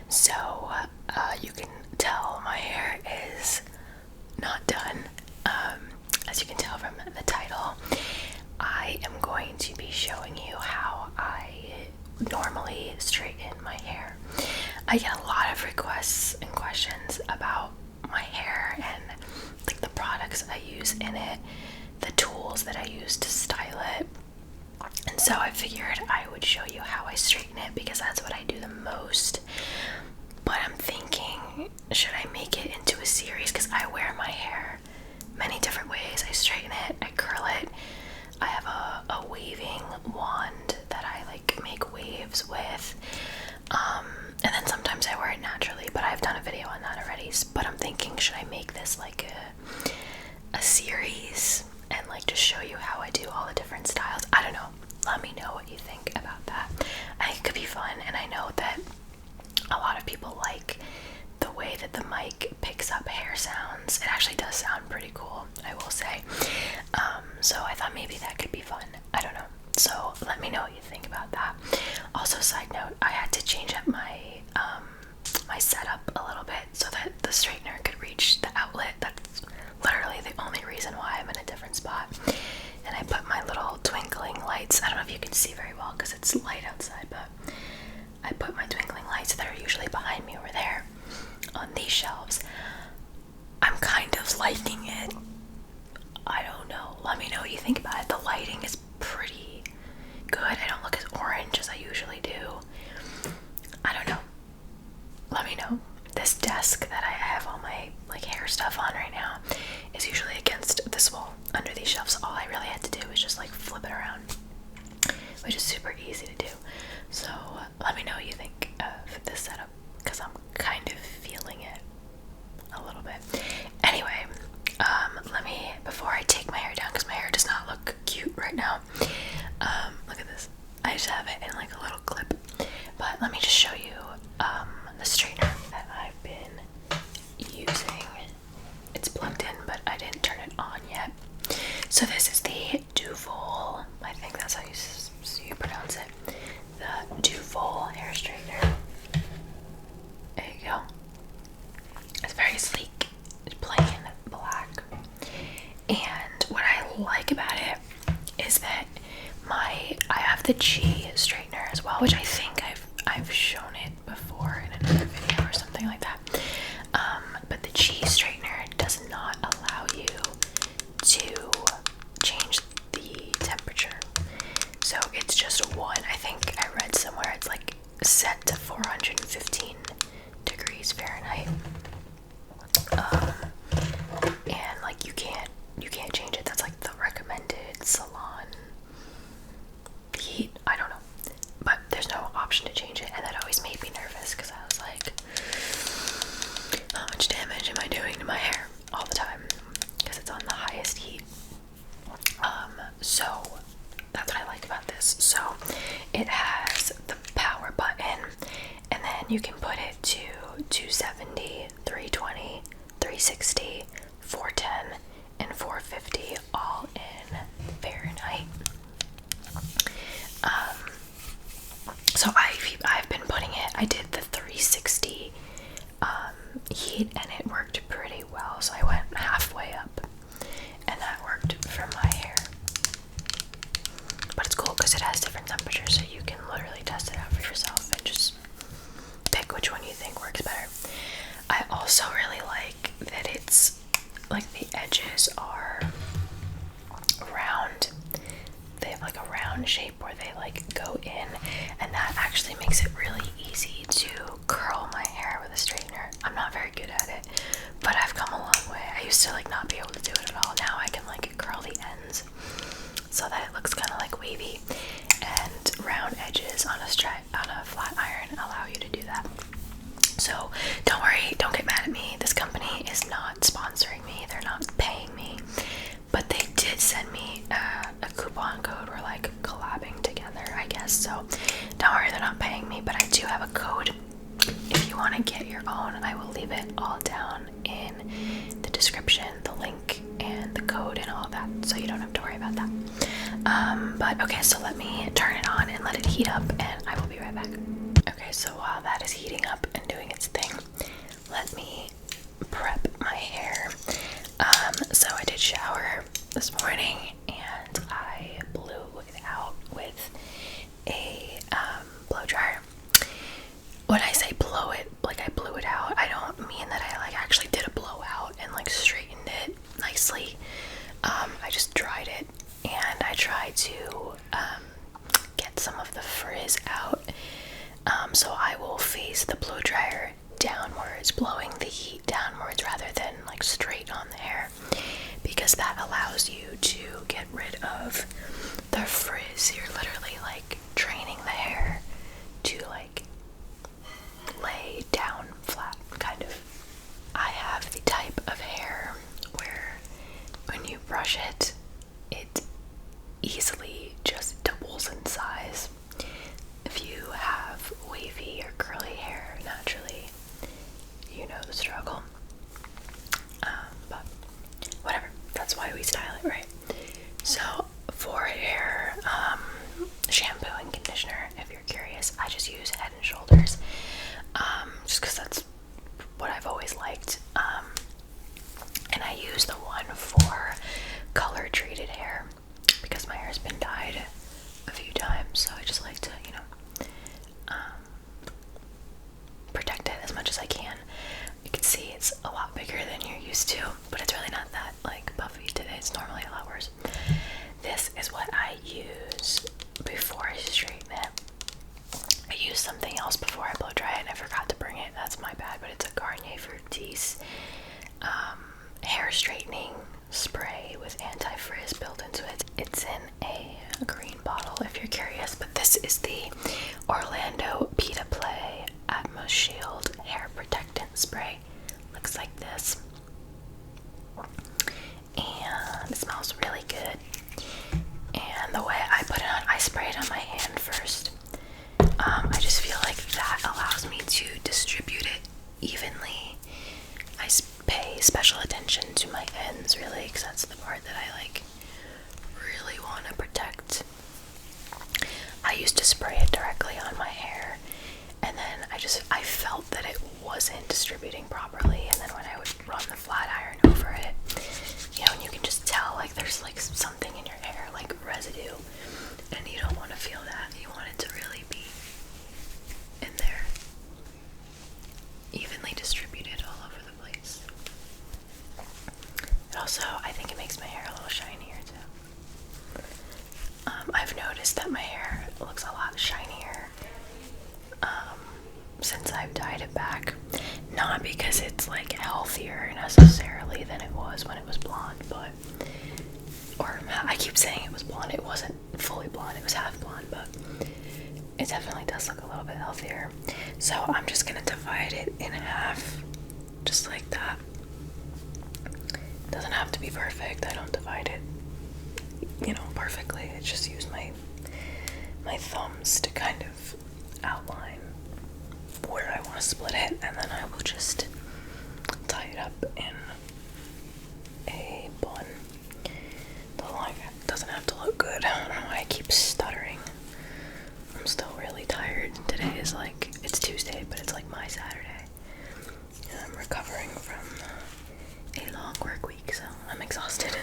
So you can tell my hair is not done. As you can tell from the title, I am going to be showing you how I normally straighten my hair. I get a lot of requests and questions about my hair and like the products I use in it, the tools that I use to style it. And so I figured I would show you how I straighten it because that's what I do the most. But I'm thinking, should I make it into a series? Because I wear my hair many different ways. I straighten it, I curl it. I have a waving wand that I like make waves with. And then sometimes I wear it naturally, but I've done a video on that already. But I'm thinking, should I make this like a series and like just show you how I do all the different styles? I don't know. Let me know what you think about that. I think it could be fun, and I know that a lot of people like the way that the mic picks up hair sounds. It actually does sound pretty cool, I will say. So I thought maybe that could be fun. I don't know. So let me know what you think about that. Also, side note, I had to change up my my setup a little bit so that the straightener could reach the outlet. That's literally the only reason why I'm in a different spot. And I put my little twinkling lights. I don't know if you can see very well because it's light outside, but I put my twinkling lights that are usually behind me over there on these shelves. I'm kind of liking it. I don't know. Let me know what you think about it. The lighting is pretty good. I don't look as orange as I usually do. I don't know. Let me know. This desk that I have all my like hair stuff on right now is usually against this wall under these shelves. All I really had to do was just like flip it around, which is super easy to do. So let me know what you think of this setup because I'm kind of feeling it a little bit. Anyway, let me, before I take my hair down, because my hair does not look cute right now. Look at this. I just have it in like a little clip. But let me just show you the straightener that I've been using. It's plugged in, but I didn't turn it on yet. So this is the 𝓢𝓸𝓬𝓲𝓪, I think that's how you pronounce it. The 𝓢𝓸𝓬𝓲 hair straightener. There you go. It's very sleek. It's plain black. And what I like about it is that I have the 𝓬 straightener as well, which I think I've shown it before in another video or something like that. But the 𝓬 straightener does not allow you to change the temperature. So it's just one. I think I read somewhere it's like set to 415 degrees Fahrenheit. And like you can't change it. That's like the recommended salon heat. I don't know. But there's no option to change it, and that always made me nervous because I was like, how much damage am I doing to my hair all the time? Because it's on the highest heat. So that's what I like about this. So it has the power button, and then you can put it to 270, 320, 360, 410, and 450, all in Fahrenheit. So I've been putting it, I did the 360 heat, and it worked pretty well. So I went halfway up, and that worked for my hair. But it's cool because it has different temperatures, so you can literally test it out for yourself and just pick which one you think works better. I also really like that it's like the edges are round. They have like a round shape where they like go in, and that actually makes it really easy to curl my hair with a straightener. I'm not very good at it, but I've come a long way. I used to like not be able to do it at all. Now I can like curl the ends so that it looks kind of like wavy, and round edges on a flat iron allow you to do that. So don't worry, don't get mad at me. This company is not sponsoring me. They're not paying me, but they did send me a coupon code. We're like collabing together, I guess. So don't worry, they're not paying me, but I do have a code. If you want to get your own, I will leave it all down in the description, the link and the code and all that, so you don't have to worry about that. But okay, so let me turn it on and let it heat up, and I will be right back. Okay, so while that is heating up and doing its thing, let me prep my hair. So I did shower this morning and I blew it out with a blow dryer. When I say blow it, like I blew it out, I don't mean that I like actually did a blowout and like straightened it nicely. I just dried it and I tried to get some of the frizz out. So I will face the blow dryer downwards, blowing the heat downwards rather than like straight on the hair, because that allows you to get rid of the frizz. You're literally like training the hair to like lay down flat, kind of. I have the type of hair where when you brush it, it easily just doubles in size. If you have wavy or curly hair naturally, you know the struggle. But whatever, that's why we style it, right? So for hair shampoo and conditioner, if you're curious, I just use Head and Shoulders, just because that's what I've always liked. And I use the one for color treated hair because my hair's been dyed a few times, so I just like to, you know, protect it as much as I can. You can see it's a lot bigger than you're used to, but it's really not that like puffy today. It's normally a lot worse. This is what I use before I straighten it. I used something else before I blow dry it and I forgot to bring it. That's my bad, but it's a Garnier Fructis hair straightening spray with anti-frizz built into it. It's in a green bottle if you're curious, but this is the Orlando Pita Play Atmos Shield hair protectant spray. Looks like this, and it smells really good. And the way I put it on, I spray it on my hand first. I just feel like that allows me to distribute it evenly. I pay special attention to my ends, really, because that's the part that I like really want to protect. I used to spray it directly on my hair, and then I felt that it wasn't distributing properly, and then when I would run the flat iron over it, you know, and you can just tell like there's like something in your hair, like residue, and you don't want to feel that. You want it to really be in there, evenly distributed all over the place. Also, I think it makes my hair a little shinier too. I've noticed that my hair looks a lot shinier since I've dyed it back. Not because it's like healthier necessarily than it was when it was blonde, but, or I keep saying it was blonde, it wasn't fully blonde, it was half blonde, but it definitely does look a little bit healthier. So I'm just gonna divide it in half, just like that. It doesn't have to be perfect. I don't divide it, you know, perfectly. I just use my thumbs to kind of outline where I want to split it, and then I will just tie it up in a bun. It doesn't have to look good. I don't know why I keep stuttering. I'm still really tired. Today is like, it's Tuesday, but it's like my Saturday. And I'm recovering from a long work week, so I'm exhausted.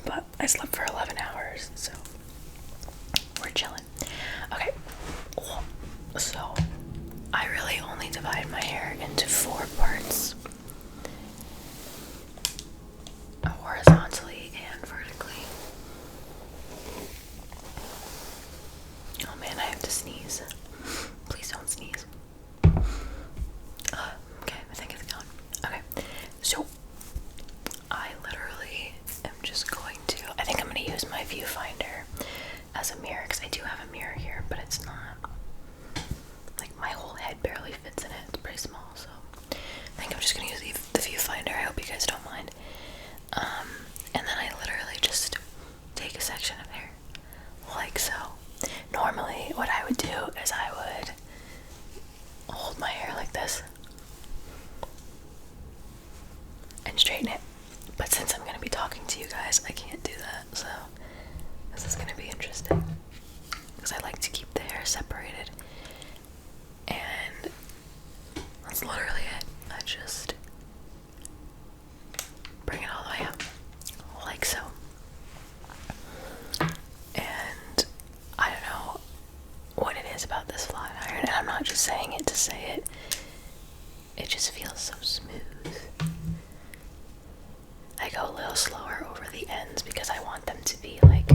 But I slept for 11 hours, so we're chilling. Okay, so I really only divide my hair into 4 parts, horizontally and vertically. Oh man, I have to sneeze. Please don't sneeze. Okay, I think it's gone. Okay, so I literally am just going to, I think I'm going to use my viewfinder as a mirror, because I do have a mirror here, but it's not, like my whole head barely fits in it. It's pretty small, so I think I'm just going to use the viewfinder. I hope you guys don't mind. And then I literally just take a section of hair, like so. Normally, what I would do is I would hold my hair like this and straighten it. But since I'm going to be talking to you guys, I can't do that, so this is going to be interesting, because I like to keep the hair separated. That's literally it. I just bring it all the way up, like so. And I don't know what it is about this flat iron, and I'm not just saying it to say it. It just feels so smooth. I go a little slower over the ends because I want them to be like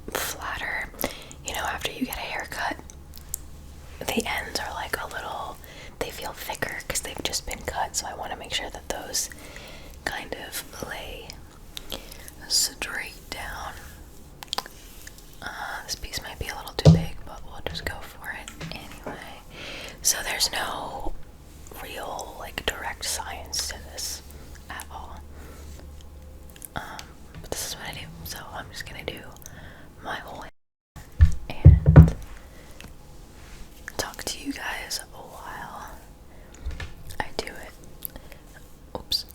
flatter. You know, after you get a haircut, the ends are like a little, they feel thicker because they've just been cut, so I want to make sure that those kind of lay straight down. This piece might be a little too big, but we'll just go for it anyway. So there's no real like direct science to this at all. But this is what I do, so I'm just gonna do my whole head and talk to you guys while I do it. Oops.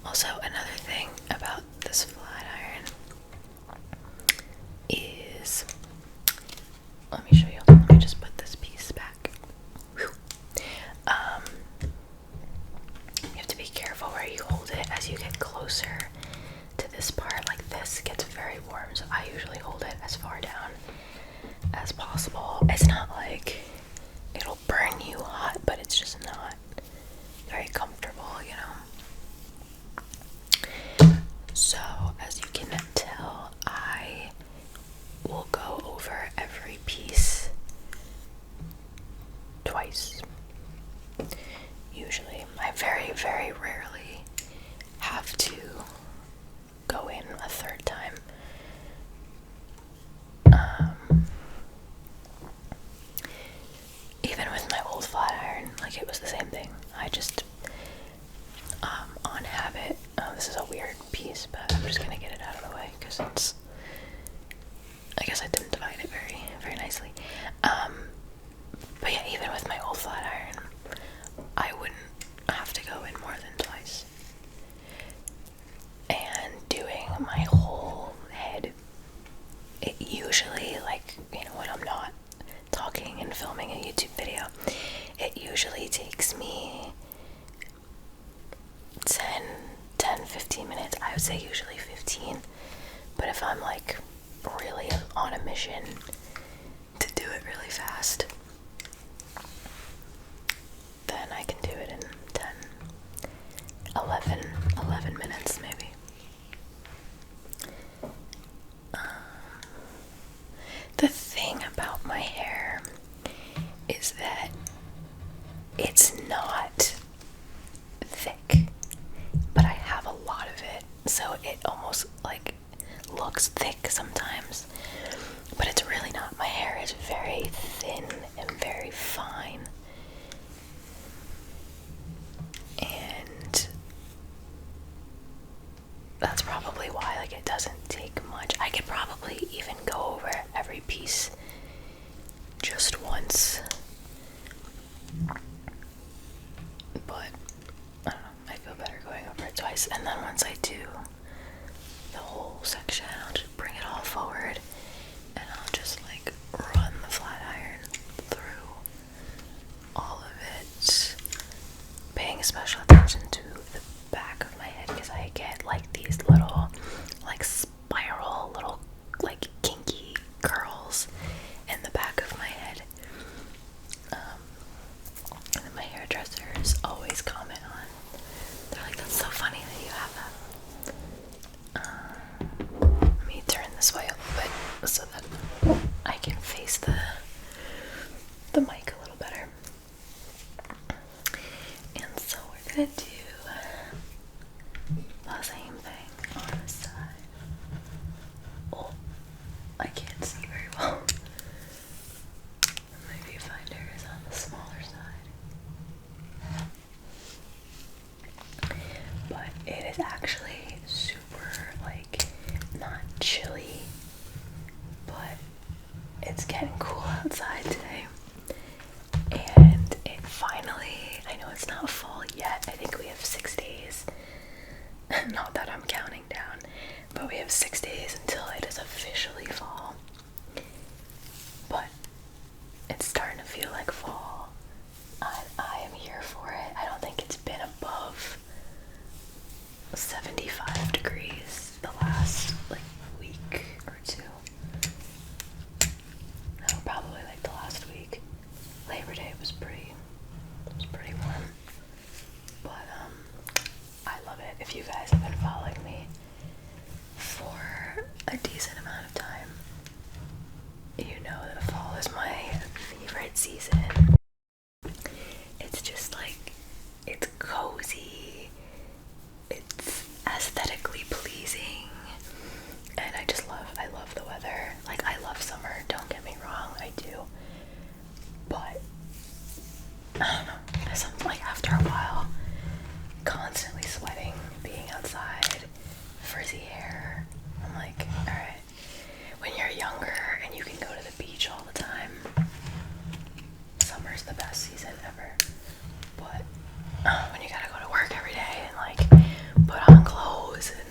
Also, another thing about this flat iron is, let me show you. Let me just put this piece back. Whew. You have to be careful where you hold it as you get closer to this part. Like this gets very warm, so I usually hold it as far down as possible. It's not like it'll burn you hot, but it's just not very comfortable, you know. So as you can tell, I will go over every piece twice. Usually, I very, very rarely have to go in a third time. Even with my old flat iron, like it was the same thing. I just, on habit, this is a weird piece, but I'm just gonna get it out of the way because it's, I guess I didn't divide it very, very nicely. But yeah, even with my old flat iron, I wouldn't have to go in more than twice. And doing my whole head, it usually, like, you know, when I'm not talking and filming a YouTube video, it usually takes me 10-15 minutes. I would say usually 15, but if I'm like really on a mission to do it really fast, then I can do it in 11 minutes maybe. The thing about my hair is that it's not thick, but I have a lot of it, so it almost like looks thick sometimes, but it's really not. My hair is very thin and very fine, and that's probably why, like, it doesn't take much. I could probably even go over every piece just once, but I don't know, I feel better going over it twice. And then once I do the whole section, I'll just bring it all forward and I'll just like run the flat iron through all of it, paying special attention to the back of my head because I get like these little like spiral little like kinky curls in the back of my head. And then my hairdressers always comment on, they're like, that's so funny that you have that. Let me turn this way a little bit so that I can face the mic a little better. And so we're gonna do the same thing on this side. Oh, I can't see very well. My viewfinder is on the smaller side. But it is actually super, like, not chilly, but it's getting cool outside today. And it finally, I know it's not fall yet, I think we have 6 days. Not that I'm counting down, but we have 6 days until it is officially fall. But it's starting to feel like fall. favorite season. It's just like, it's cozy, it's aesthetically pleasing, and I love the weather. Like, I love summer, don't get me wrong, I do. But, I don't know, something like after a while, constantly sweating, being outside, frizzy hair, I'm like, alright. When you're younger and you can go to the beach all the time, summer's the best season ever. But when you gotta go to work every day and like put on clothes and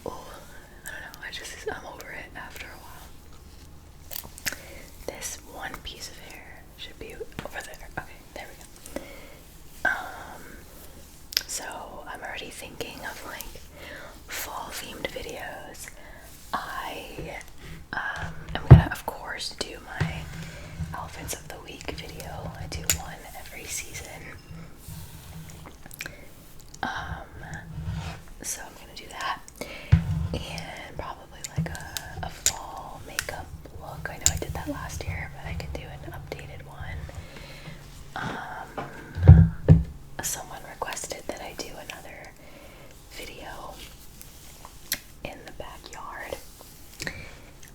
I don't know, I'm over it after a while. This one piece of hair should be over there. Okay, there we go. So I'm already thinking of like fall themed videos. I am gonna of course do my outfits of the week video. I do one every season. So I'm gonna do that, and probably like a fall makeup look. I know I did that last year, but I can do an updated one. Someone requested that I do another video in the backyard,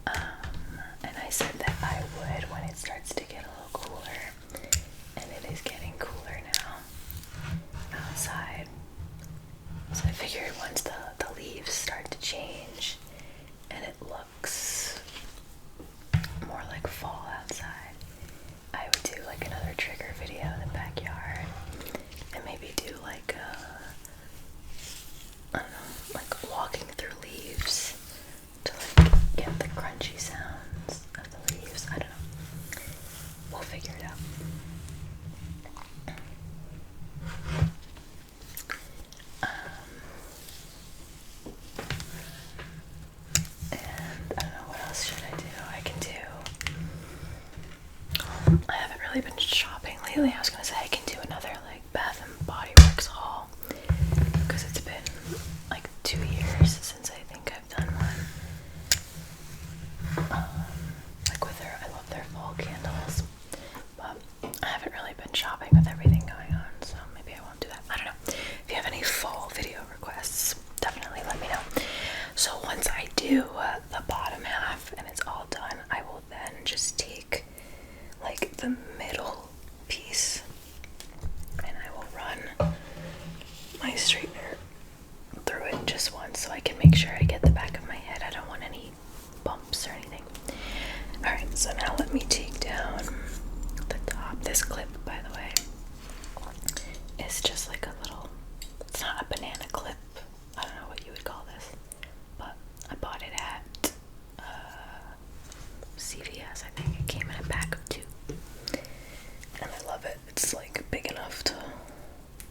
and I said that I would when it starts to get a little cooler, and it is getting cooler now outside. So I figured once the leaves start to change and it looks more like fall outside, I would do like another trigger video in the backyard, and maybe do like I don't know, like walking through leaves to like get the crunchy sounds of the leaves. I don't know. We'll figure it out. And I don't know, what else should I do? I haven't really been shopping lately. I was gonna say I can do another like Bath and Body Works haul, because it's been like 2 years since I think I've done one. Like with I love their fall candles, but I haven't really been shopping with everything going on, so maybe I won't do that. I don't know. If you have any fall video requests, definitely let me know. So once I do the bottom half and it's all done, I will then just take like the middle piece and I will run my straightener through it just once so I can make sure I get the back of my head. I don't want any bumps or anything. Alright, so now let me take down the top. This clip, by the way, is just like a little, it's not a banana clip. I don't know what you would call this, but I bought it at CVS. I think it came in a pack of 2, and I love it. It's like big enough to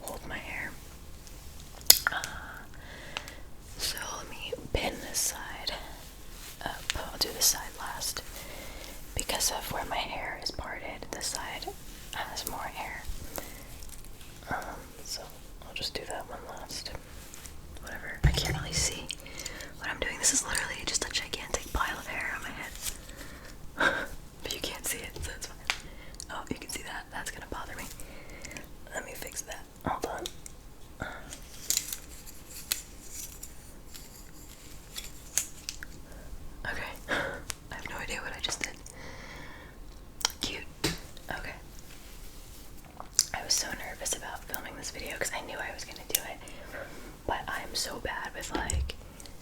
hold my hair. So let me pin this side up. I'll do this side last because of where my hair is parted. This side has more hair, so I'll just do that one last. Whatever, I can't really see what I'm doing. This is literally just a gigantic pile of hair on my head. But you can't see it, so it's fine. Oh, you can see that. That's gonna bother me. Let me fix that. Hold on. Okay. I have no idea what I just did. Cute. Okay. I was so nervous about filming this video because I knew I was gonna do it, but I'm so bad with like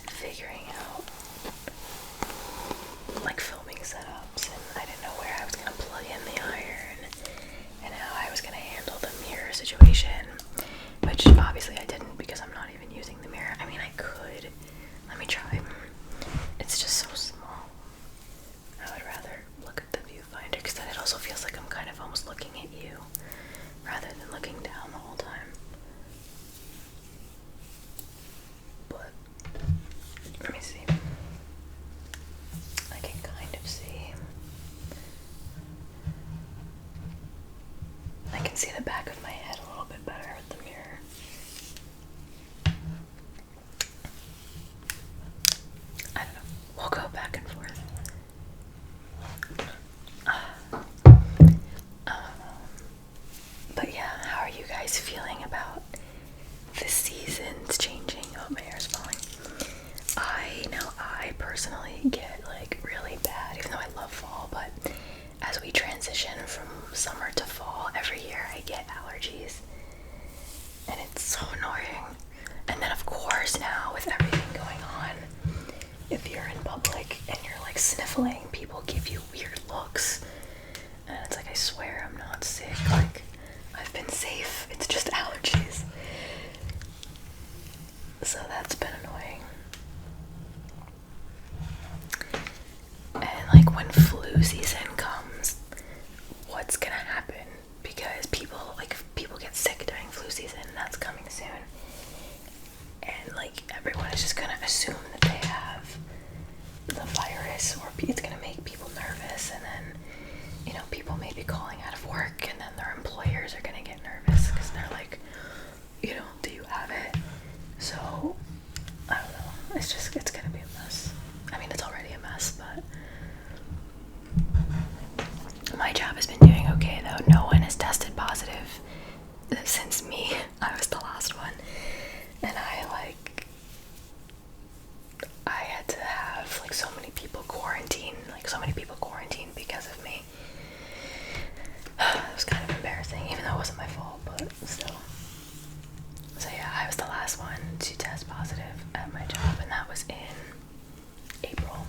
figuring out like filming setups, and I didn't know where I was gonna plug in the iron and how I was gonna handle the mirror situation, which obviously I didn't because I'm not even using the mirror. I mean, I could. Let me try. It's just so small. I would rather look at the viewfinder because then it also feels like I'm kind of almost looking at you rather than looking down the whole time. But let me see. I can kind of see. I can see the back of my head a little bit better with the mirror. I don't know. We'll go back and forth. guys feeling about the seasons changing? Oh, my hair's falling. I personally get like really bad, even though I love fall, but as we transition from summer to fall, every year I get allergies. And it's so annoying. And then of course now with everything going on, if you're in public and you're like sniffling, people give you weird looks. And it's like, I swear I'm not sick. Like, I've been safe. It's just allergies. So that's been annoying. And like when flu season comes, what's gonna happen? Because people get sick during flu season, and that's coming soon. And like everyone is just gonna assume that they have the virus, or it's gonna make people nervous, and then, you know, people may be calling out of work, and then their employers are gonna get nervous because they're like, you know, do you have it? So I don't know. It's gonna be a mess. I mean, it's already a mess, but my job has been doing okay though. No one has tested positive since me. I was the last one, and I had to have like so many people quarantine because of me. It was kind of embarrassing, even though it wasn't my fault, but still. So yeah, I was the last one to test positive at my job, and that was in April.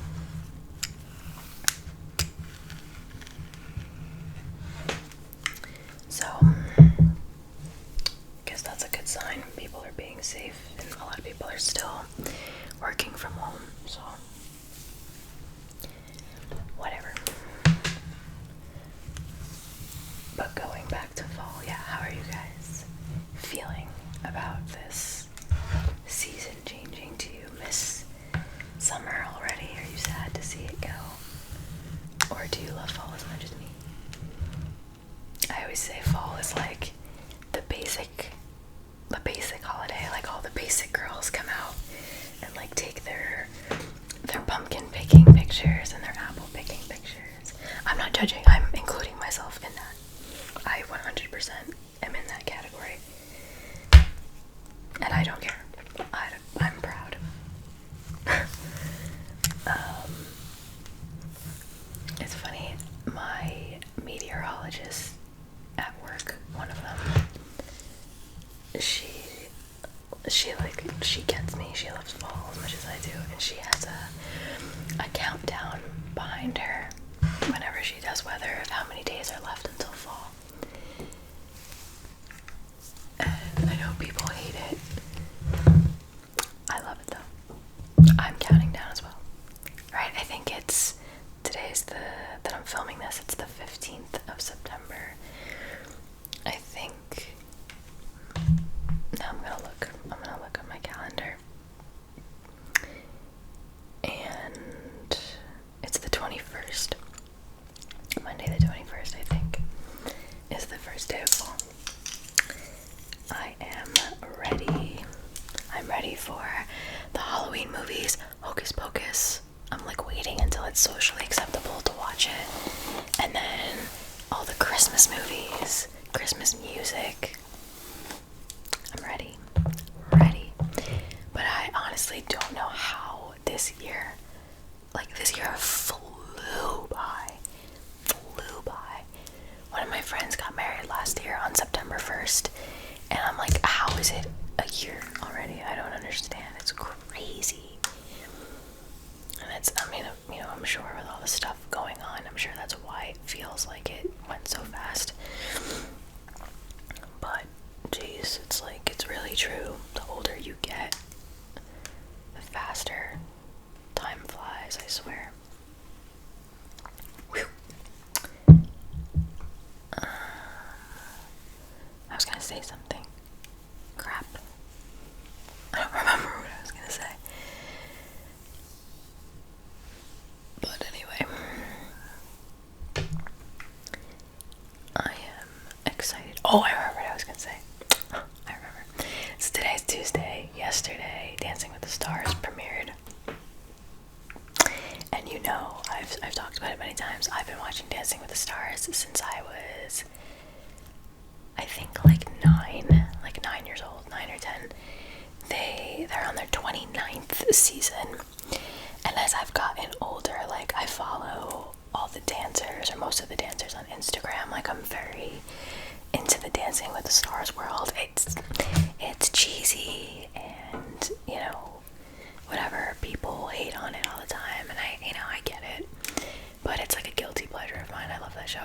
So I guess that's a good sign. People are being safe, and a lot of people are still working from home, so whatever. But going back to fall, yeah, how are you guys feeling about this season changing? Do you miss summer already? Are you sad to see it go? Or do you love fall as much as me? I always say fall is like the basic holiday. Like all the basic girls come out and like take their pumpkin picking pictures and their apple picking pictures. I'm not judging, I'm including myself in that. I 100% am in that category. And I don't care. I'm proud. It's funny, my meteorologist at work, one of them, she gets me. She loves fall as much as I do, and she has a countdown behind her whenever she does weather of how many days are left until fall. And I know people hate it. I love it though. I'm counting down as well. Right, I think that I'm filming this, it's the 15th of September. I think, now I'm gonna look on my calendar, and it's the 21st, Monday the 21st, I think, is the first day of fall. I am ready. I'm ready for the Halloween movies, Hocus Pocus. I'm like waiting until it's socially acceptable to watch it. And then all the Christmas movies, Christmas music. I'm ready. But I honestly don't know how this year flew by. One of my friends got married last year on September 1st. And I'm like, how is it a year already? I don't understand. It's crazy. And I'm sure with all the stuff going on, I'm sure that's why it feels like it went so fast. But, geez, it's really true. The older you get, the faster time flies, I swear. Whew. I was gonna say something. Crap. I don't remember what I was gonna say. But anyway, I am excited. Oh, I remember what I was gonna say. I remember. So today's Tuesday. Yesterday, Dancing with the Stars premiered. And you know, I've talked about it many times. I've been watching Dancing with the Stars since I was, I think, like 9. 9 years old, 9 or 10. They're on their 29th season. And as I've gotten older, like, I follow all the dancers, or most of the dancers, on Instagram. Like, I'm very into the Dancing with the Stars world. It's cheesy, and, you know, whatever, people hate on it all the time, and I get it, but it's like a guilty pleasure of mine. I love that show.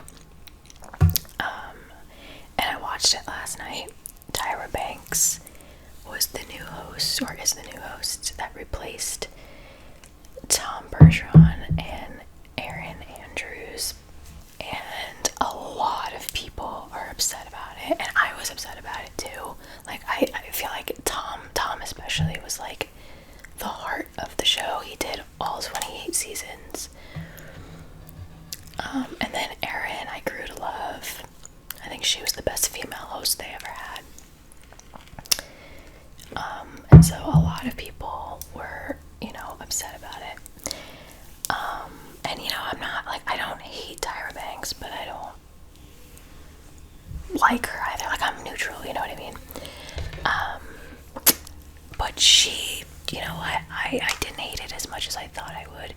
And I watched it last night. Tyra Banks was the new host, or is the new host, that replaced Tom Bergeron and Erin Andrews, and a lot of people are upset about it, and I was upset about it too. Like, I feel like Tom especially was like the heart of the show. He did all 28 seasons. And then Erin, I grew to love. I think she was the best female host they ever had. And so a lot of people were, you know, upset about it. And, you know, I'm not, like, I don't hate Tyra Banks, but I don't like her either. Like, I'm neutral, you know what I mean? But she, you know, I didn't hate it as much as I thought I would.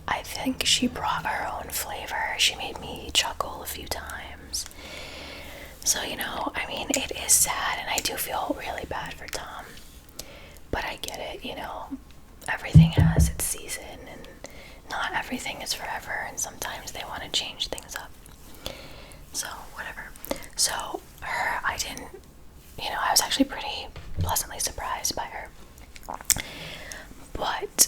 I think she brought her own flavor. She made me chuckle a few times. So, you know, I mean, it is sad, and I do feel really bad for Tom. But I get it, you know, everything has its season, and not everything is forever, and sometimes they want to change things up. So, whatever. So, her, I didn't, you know, I was actually pretty pleasantly surprised by her. But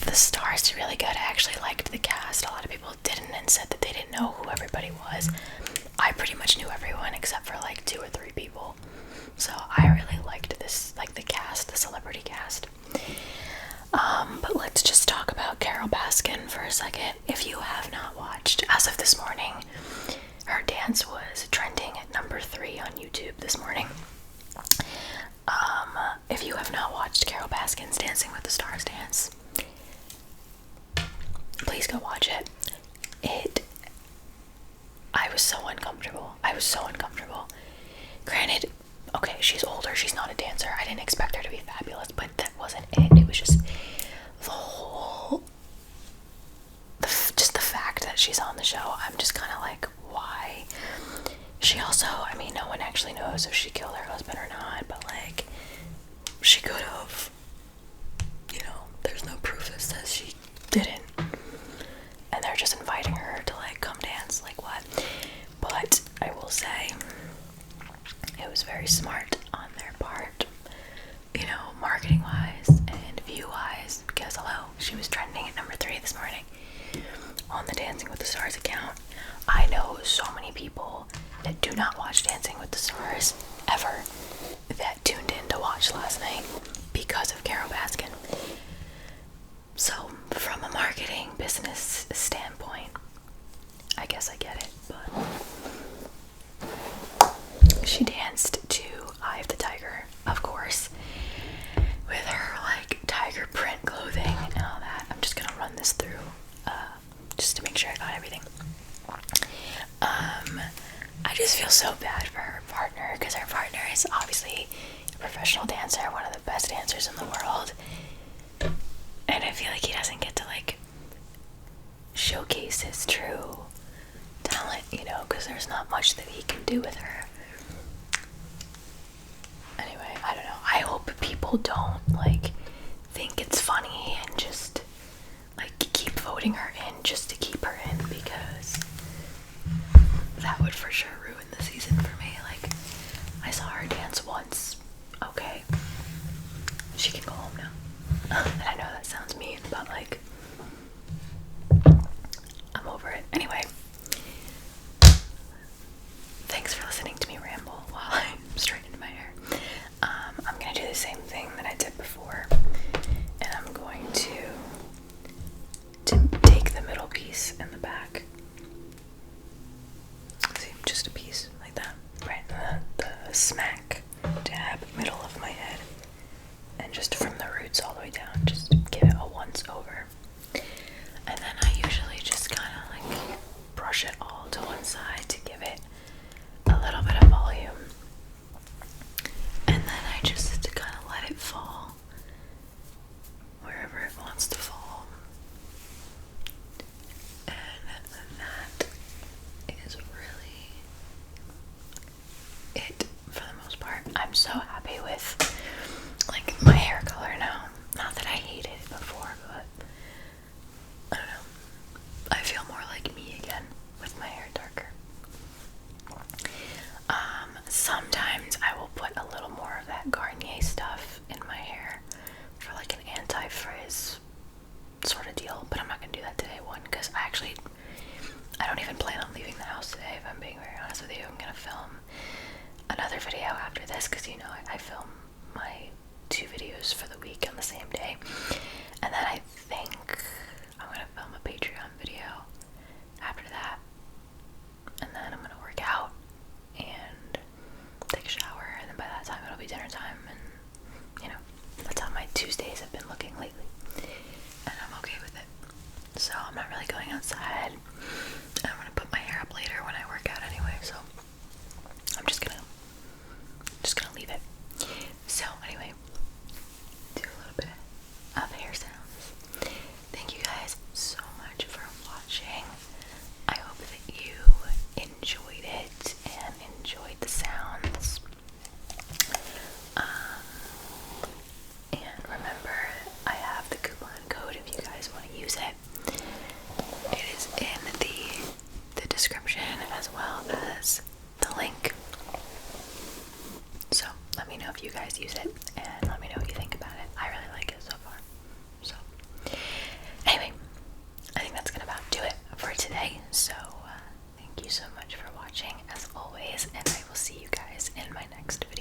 the stars did really good. I actually liked the cast. A lot of people didn't, and said that they didn't know who everybody was. I pretty much knew everyone except for like 2 or 3 people. So I really liked this, like, the cast, the celebrity cast. But let's just talk about Carole Baskin for a second. If you have not watched, as of this morning, her dance was trending at number 3 on YouTube this morning. If you have not watched Carole Baskin's Dancing with the Stars dance, please go watch it. I was so uncomfortable. Granted, okay, she's older, she's not a dancer. I didn't expect her to be fabulous, but that wasn't it. It was just just the fact that she's on the show. I'm just kind of like, why? She also, I mean, no one actually knows if she killed her husband or not, but, like, she could have. You know, there's no proof that says she didn't. And they're just inviting her to, like, come dance. Like, what? But I will say, it was very smart on their part, you know, marketing wise and view wise, because hello, she was trending at number 3 this morning on the Dancing with the Stars account. I know so many people that do not watch Dancing with the Stars ever that tuned in to watch last night because of Carole Baskin. So from a marketing business standpoint, I guess I get it, but she danced to Eye of the Tiger, of course, with her, like, tiger print clothing and all that. I'm just gonna run this through, just to make sure I got everything. I just feel so bad for her partner, because her partner is obviously a professional dancer, one of the best dancers in the world, and I feel like he doesn't get to, like, showcase his true talent, you know, because there's not much that he can do with her. Anyway, I don't know. I hope people don't, like, think it's funny and just, like, keep voting her in just to keep her in, because that would for sure ruin the season for me. Like, I saw her dance once. Okay, she can go home now. And I know that sounds mean, but, like, I'm over it. Anyway, thanks for listening to me ramble while I straighten my hair. I'm gonna do the same thing that I did before, and I'm going to take the middle piece in the back. See, just a piece like that, right in the smack dab middle of my head, and just from the roots all the way down, just give it a once over. And then I usually just kind of, like, brush it all to one side to give it a little bit of volume. And honest with you, I'm gonna film another video after this because you know I film my 2 videos for the week on the same day, and then I think I'm gonna film a Patreon video after that, and then I'm gonna work out and take a shower, and then by that time it'll be dinner time, and you know, that's how my Tuesdays have been looking lately, and I'm okay with it. So I'm not really going outside. I'm gonna put my hair up later when I work out anyway, so I'm just gonna leave it. So anyway, do a little bit of hair sounds. Thank you guys so much for watching. I hope that you enjoyed it and enjoyed the sounds. And remember, I have the coupon code if you guys want to use it. It is in the description as well as the link. So let me know if you guys use it and let me know what you think about it. I really like it so far. So anyway, I think that's gonna about do it for today. So thank you so much for watching as always, and I will see you guys in my next video.